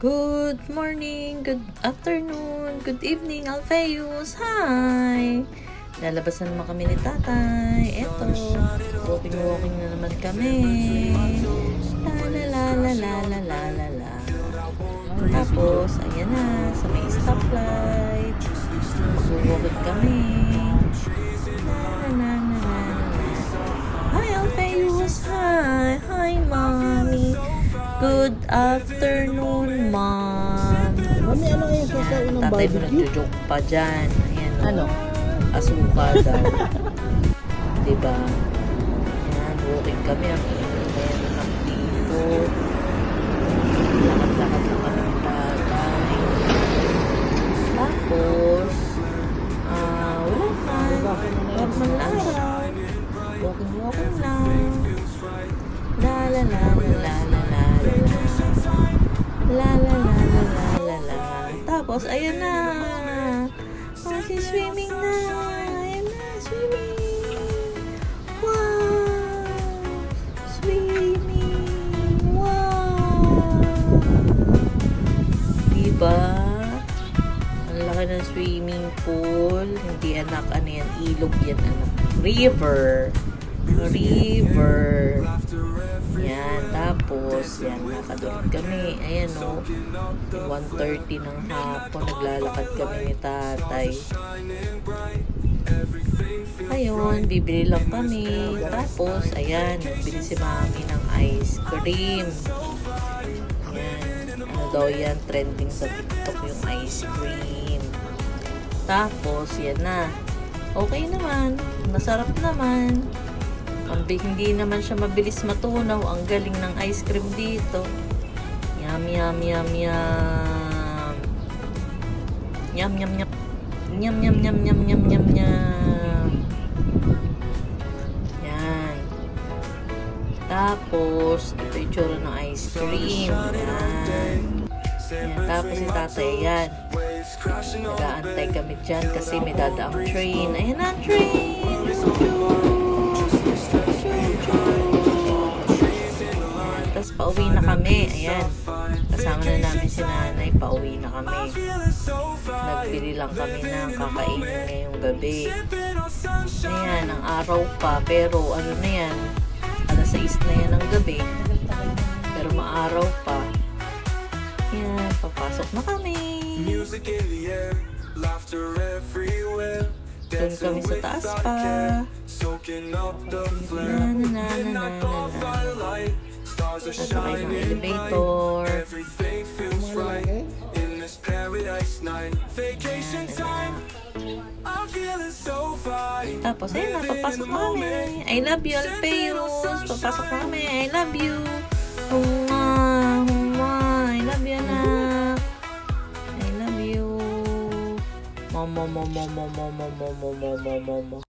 Good morning, good afternoon, good evening, Alpheus. Hi! Lalabas na naman kami ni tatay. Eto, walking na naman kami. La la la la la la la la. Tapos, ayan na, sa may stoplight. Mag-walking kami. La la la la la. Hi, Alpheus. Hi! Hi, mommy. Good afternoon, mom. Mami, ano yung sasawin ng Tatay mo barbecue? nagjo-joke pa dyan. Ayan, Ano? Asuka daw. Diba? Ayan, walking kami. Ang init ng dito. Lakad-lakad lang kami ng tatay. Tapos, wala na. Normal araw. Walking lang. La la la la la la la la la la la la la la. Tapos, ayan na. Swimming na. Ayan na, swimming. Wow. Swimming. Wow. Diba? Ang laki ng swimming pool. Hindi anak, ano yan, ilog yan, anak. River. Yan, tapos yan, nakadulog kami. Ayan o, 1:30 ng hapon, naglalakad kami ni tatay. Ayun, bibili lang kami. Tapos, ayan, nagbili si mami ng ice cream. Ayan, ano daw yan, trending sa TikTok yung ice cream. Tapos, yan na. Okay naman, masarap naman. Hindi naman siya mabilis matunaw. Ang galing ng ice cream dito. Yum, yum, yum, yum. Yum, yum, yum. Yum, yum, yum, yum, yum, yum, yum. Yan. Tapos, ito yung tsura ng ice cream. Yan. Yan. Tapos, si tatay, yan. Nag-aantay kami dyan kasi may dadaang train. Ayan na, train! Tapos pauwi na kami. Ayan. Kasama na namin si nanay. Pauwi na kami. Nagbili lang kami ng kakainin ngayong gabi. Ayan, ang araw pa. Pero ano na yan? Alas 6 na yan ng gabi. Pero maaraw pa. Ayan, papasok na kami. Doon kami sa taas pa. Sasakay ng elevator. Tapos, ayun na, papasok na kami. I love you, Alpheus. Papasok na kami. I love you. Huma, huma. I love you, anak. I love you. Mama, mama, mama, mama, mama, mama, mama.